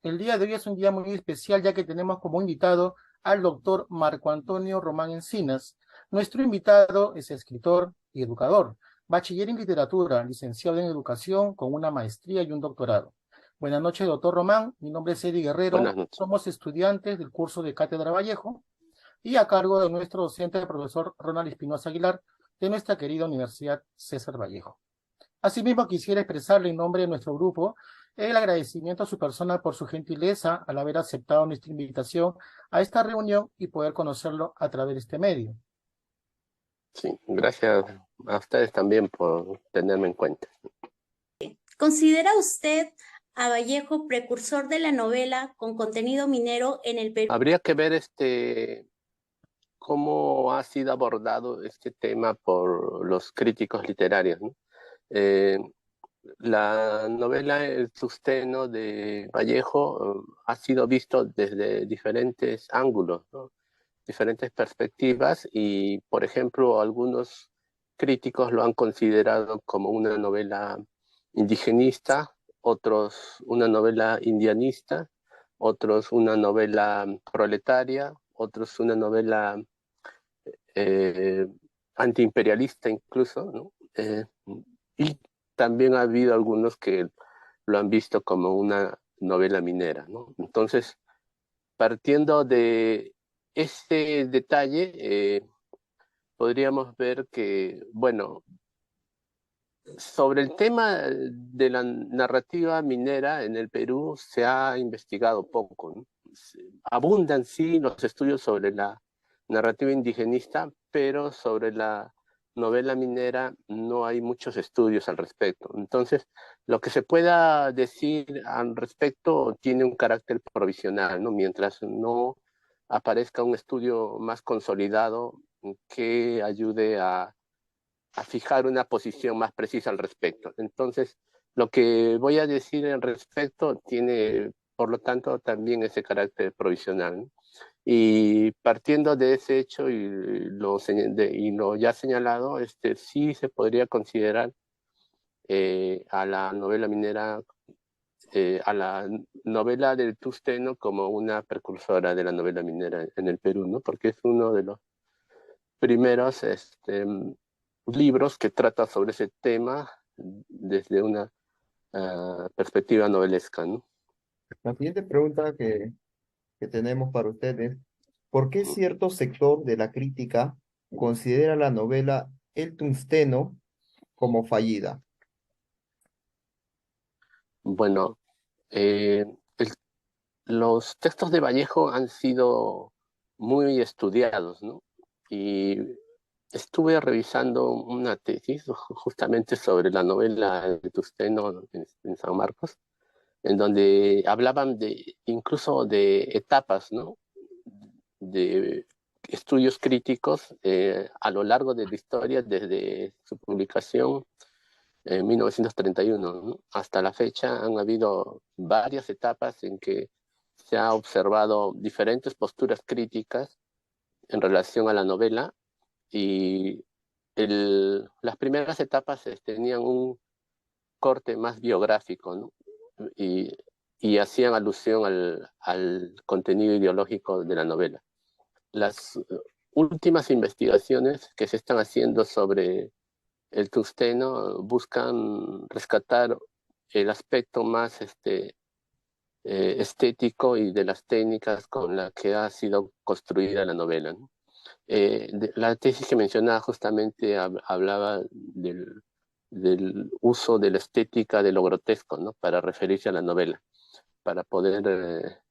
El día de hoy es un día muy especial ya que tenemos como invitado al doctor Marco Antonio Román Encinas. Nuestro invitado es escritor y educador, bachiller en literatura, licenciado en educación con una maestría y un doctorado. Buenas noches, doctor Román. Mi nombre es Eddie Buenas Guerrero. noches. Somos estudiantes del curso de Cátedra Vallejo y a cargo de nuestro docente, el profesor Ronald Espinosa Aguilar, de nuestra querida Universidad César Vallejo. Asimismo, quisiera expresarle en nombre de nuestro grupo el agradecimiento a su persona por su gentileza al haber aceptado nuestra invitación a esta reunión y poder conocerlo a través de este medio. Sí, gracias a ustedes también por tenerme en cuenta. ¿Considera usted a Vallejo precursor de la novela con contenido minero en el Perú? Habría que ver cómo ha sido abordado este tema por los críticos literarios, ¿no? Eh, la novela El Tusteno de Vallejo ha sido visto desde diferentes ángulos, ¿no? Diferentes perspectivas y, por ejemplo, algunos críticos lo han considerado como una novela indigenista, otros una novela indianista, otros una novela proletaria, otros una novela eh, antiimperialista incluso, ¿no? Y también ha habido algunos que lo han visto como una novela minera, ¿no? Entonces, partiendo de ese detalle, podríamos ver que, bueno, sobre el tema de la narrativa minera en el Perú se ha investigado poco, ¿no? Abundan sí los estudios sobre la narrativa indigenista, pero sobre la novela minera no hay muchos estudios al respecto. Entonces, lo que se pueda decir al respecto tiene un carácter provisional, ¿no? Mientras no aparezca un estudio más consolidado que ayude a fijar una posición más precisa al respecto. Entonces, lo que voy a decir al respecto tiene, por lo tanto, también ese carácter provisional, ¿no? Y partiendo de ese hecho y lo ya señalado, sí se podría considerar a la novela minera, a la novela del Tusteno como una precursora de la novela minera en el Perú, ¿no? Porque es uno de los primeros libros que trata sobre ese tema desde una perspectiva novelesca, ¿no? La siguiente pregunta que tenemos para ustedes, ¿por qué cierto sector de la crítica considera la novela El Tungsteno como fallida? Bueno, eh, el- los textos de Vallejo han sido muy estudiados, ¿no? Y estuve revisando una tesis justamente sobre la novela de Tusteno en San Marcos, en donde hablaban incluso de etapas, ¿no? De estudios críticos a lo largo de la historia, desde su publicación en 1931, ¿no? Hasta la fecha han habido varias etapas en que se ha observado diferentes posturas críticas en relación a la novela y las primeras etapas tenían un corte más biográfico, ¿no? Y, y hacían alusión al contenido ideológico de la novela. Las últimas investigaciones que se están haciendo sobre el tungsteno buscan rescatar el aspecto más estético y de las técnicas con las que ha sido construida la novela, ¿no? La tesis que mencionaba justamente hablaba del uso de la estética de lo grotesco, ¿no? Para referirse a la novela, para poder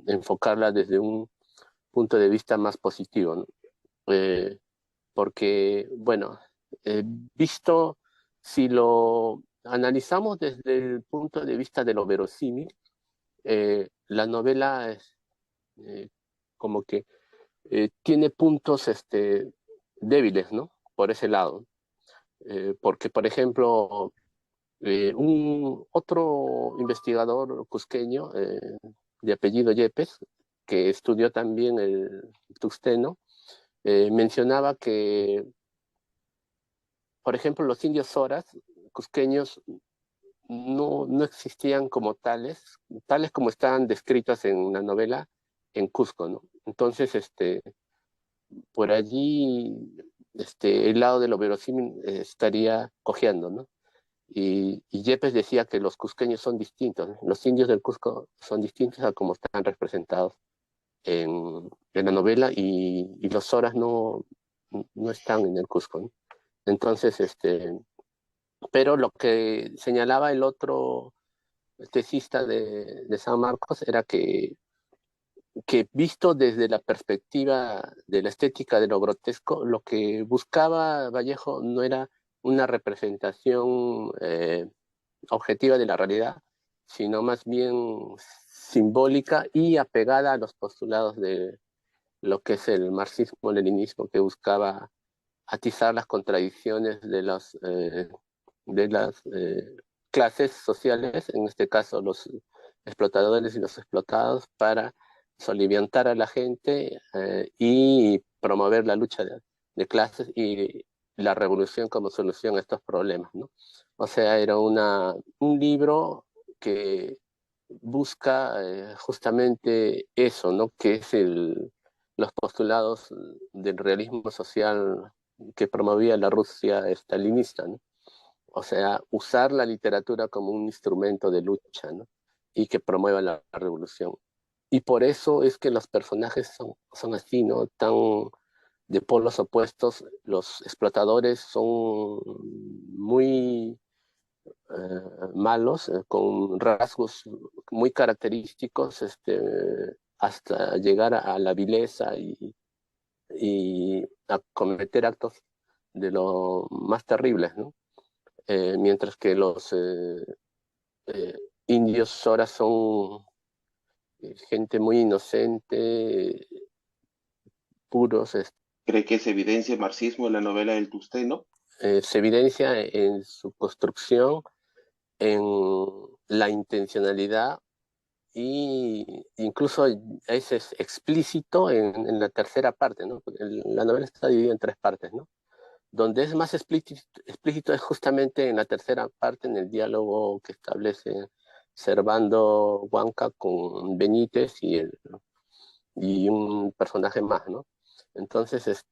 enfocarla desde un punto de vista más positivo, ¿no? Eh, Porque, bueno, visto, si lo analizamos desde el punto de vista de lo verosímil, la novela es como que tiene puntos débiles, ¿no? Por ese lado. Porque, por ejemplo, un otro investigador cusqueño de apellido Yepes, que estudió también el tungsteno, mencionaba que, por ejemplo, los indios soras cusqueños no existían como tales como estaban descritas en la novela en Cusco, ¿no? Entonces, por allí, el lado de lo verosímil estaría cojeando, ¿no? Y Yepes decía que los cusqueños son distintos, ¿no? Los indios del Cusco son distintos a como están representados en la novela y los Soras no están en el Cusco, ¿no? Entonces, pero lo que señalaba el otro tesista de San Marcos era que visto desde la perspectiva de la estética de lo grotesco, lo que buscaba Vallejo no era una representación objetiva de la realidad, sino más bien simbólica y apegada a los postulados de lo que es el marxismo-leninismo, que buscaba atizar las contradicciones de las clases sociales, en este caso los explotadores y los explotados, para soliviantar a la gente y promover la lucha de clases y la revolución como solución a estos problemas, ¿no? O sea, era un libro que busca justamente eso, ¿no? Que es los postulados del realismo social que promovía la Rusia estalinista, ¿no? O sea, usar la literatura como un instrumento de lucha, ¿no? Y que promueva la revolución. Y por eso es que los personajes son así, ¿no? Tan de polos opuestos. Los explotadores son muy malos, con rasgos muy característicos, hasta llegar a la vileza y a cometer actos de lo más terribles, ¿no? Mientras que los eh, indios ahora son gente muy inocente, puros. ¿Cree que se evidencia el marxismo en la novela del Tusteno? Se evidencia en su construcción, en la intencionalidad y incluso es explícito en la tercera parte, ¿no? La novela está dividida en tres partes, ¿no? Donde es más explícito es justamente en la tercera parte, en el diálogo que establece Servando Huanca con Benítez y un personaje más, ¿no? Entonces,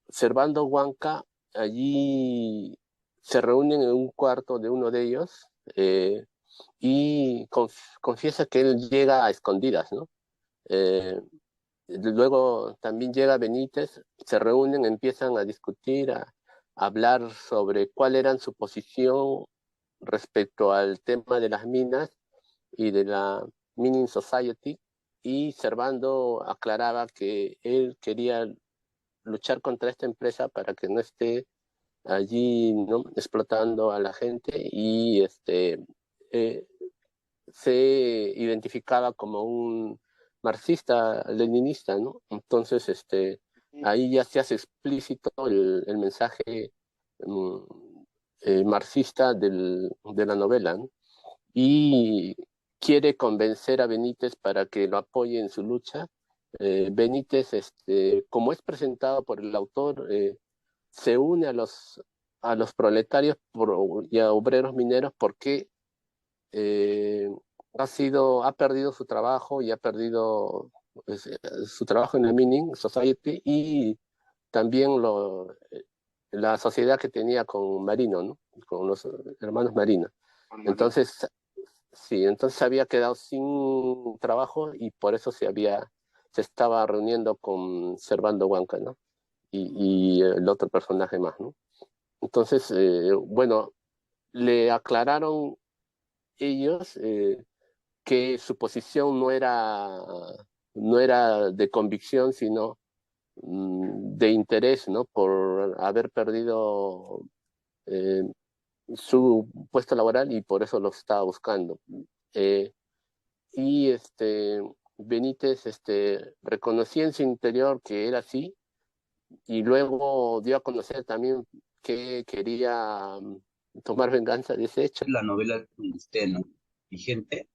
Servando Huanca allí se reúnen en un cuarto de uno de ellos y confiesa que él llega a escondidas, ¿no? Eh, Luego también llega Benítez, se reúnen, empiezan a discutir, a hablar sobre cuál era su posición respecto al tema de las minas y de la Mining Society, y Servando aclaraba que él quería luchar contra esta empresa para que no esté allí, ¿no? Explotando a la gente y eh, se identificaba como un marxista-leninista, ¿no? Entonces, ahí ya se hace explícito el mensaje mm, marxista de la novela, ¿no? Y quiere convencer a Benítez para que lo apoye en su lucha. Benítez, como es presentado por el autor, se une a los proletarios y a obreros mineros porque eh, ha perdido su trabajo y ha perdido pues, su trabajo en el Mining Society y también la sociedad que tenía con Marino, ¿no? Con los hermanos Marino. Entonces, sí, entonces se había quedado sin trabajo y por eso se estaba reuniendo con Servando Huanca, ¿no? Y el otro personaje más, ¿no? Entonces, bueno, le aclararon ellos que su posición no era de convicción, sino de interés, ¿no? Por haber perdido eh, su puesto laboral y por eso lo estaba buscando. Eh, y Benítez reconocía en su interior que era así y luego dio a conocer también que quería tomar venganza de ese hecho. La novela de usted, ¿no? Vigente.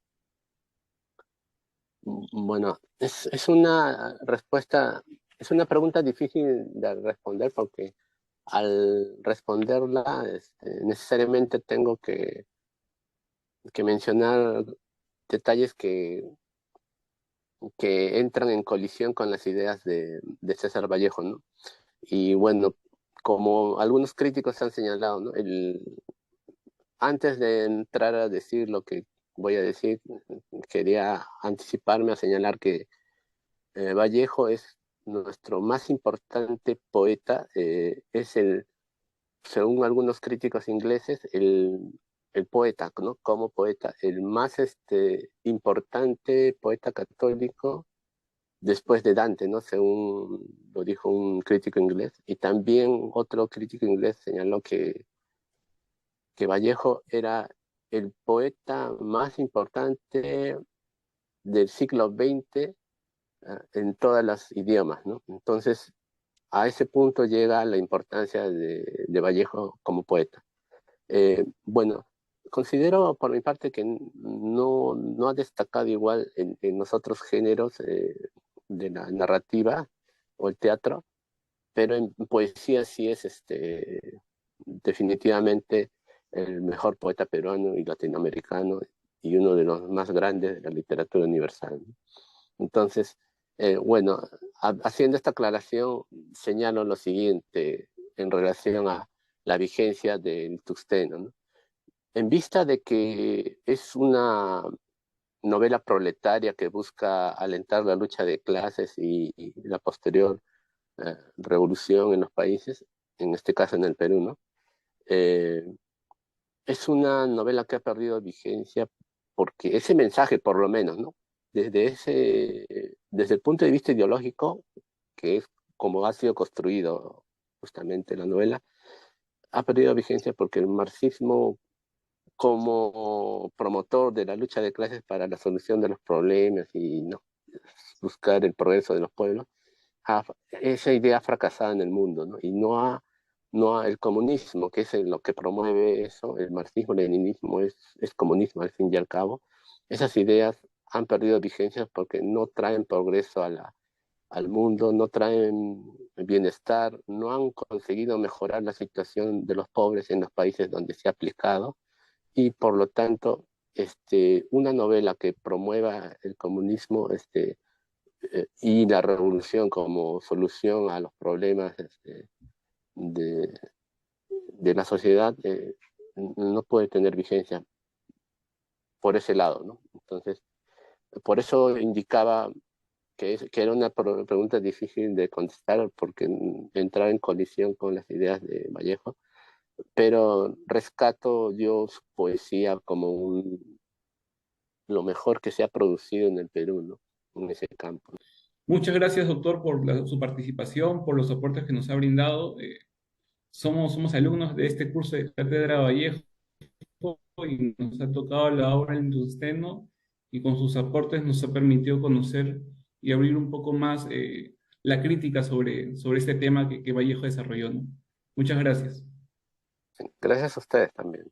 Bueno, es una respuesta, es una pregunta difícil de responder porque al responderla, necesariamente tengo que mencionar detalles que entran en colisión con las ideas de César Vallejo, ¿no? Y bueno, como algunos críticos han señalado, ¿no? Antes de entrar a decir lo que voy a decir, quería anticiparme a señalar que Vallejo es nuestro más importante poeta, según algunos críticos ingleses, el poeta, ¿no? Como poeta, el más importante poeta católico después de Dante, ¿no? Según lo dijo un crítico inglés. Y también otro crítico inglés señaló que Vallejo era el poeta más importante del siglo XX en todos los idiomas, ¿no? Entonces, a ese punto llega la importancia de Vallejo como poeta. Bueno, considero por mi parte que no ha destacado igual en los otros géneros de la narrativa o el teatro, pero en poesía sí es definitivamente el mejor poeta peruano y latinoamericano y uno de los más grandes de la literatura universal, ¿no? Entonces, bueno, haciendo esta aclaración, señalo lo siguiente en relación a la vigencia del Tuxteno, ¿no? En vista de que es una novela proletaria que busca alentar la lucha de clases y la posterior revolución en los países, en este caso en el Perú, ¿no? Eh, es una novela que ha perdido vigencia porque ese mensaje, por lo menos, ¿no? Desde el punto de vista ideológico, que es como ha sido construido justamente la novela, ha perdido vigencia porque el marxismo como promotor de la lucha de clases para la solución de los problemas y no buscar el progreso de los pueblos, esa idea ha fracasado en el mundo, ¿no? Y el comunismo, que es lo que promueve eso, el marxismo-leninismo es comunismo al fin y al cabo, esas ideas han perdido vigencia porque no traen progreso al mundo, no traen bienestar, no han conseguido mejorar la situación de los pobres en los países donde se ha aplicado y por lo tanto una novela que promueva el comunismo y la revolución como solución a los problemas de, de la sociedad no puede tener vigencia por ese lado, ¿no? Entonces, por eso indicaba que era una pregunta difícil de contestar porque entraba en colisión con las ideas de Vallejo, pero rescato yo su poesía como lo mejor que se ha producido en el Perú, ¿no? En ese campo. Muchas gracias, doctor, por su participación, por los aportes que nos ha brindado. Somos alumnos de este curso de Cátedra Vallejo y nos ha tocado la obra en Tusteno y con sus aportes nos ha permitido conocer y abrir un poco más la crítica sobre este tema que Vallejo desarrolló, ¿no? Muchas gracias. Gracias a ustedes también.